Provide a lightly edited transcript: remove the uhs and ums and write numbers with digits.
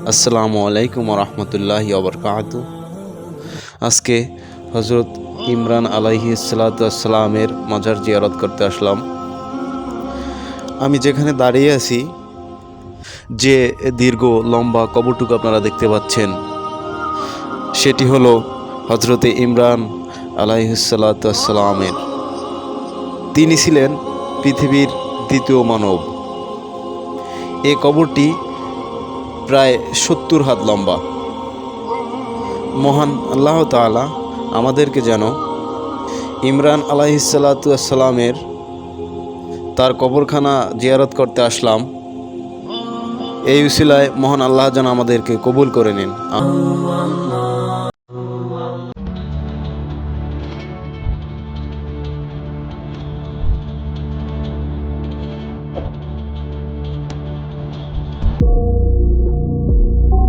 আসসালামু আলাইকুম রহমতুল্লাহি ওবরকাতু। আজকে হজরত ইমরান আলাইহিসসালামের মাজার জিয়ারত করতে আসলাম। আমি যেখানে দাঁড়িয়ে আছি, যে দীর্ঘ লম্বা কবরটুকু আপনারা দেখতে পাচ্ছেন, সেটি হলো হজরতে ইমরান আলাইহিসসালামের। তিনি ছিলেন পৃথিবীর দ্বিতীয় মানব। এই কবরটি প্রায় 70 হাত লম্বা। মহান আল্লাহ তাআলা আমাদেরকে যেন ইমরান আলাইহিসসালামের তার কবরখানা জিয়ারত করতে আসলাম, এই উসিলায় মহান আল্লাহ যেন আমাদেরকে কবুল করে নিন।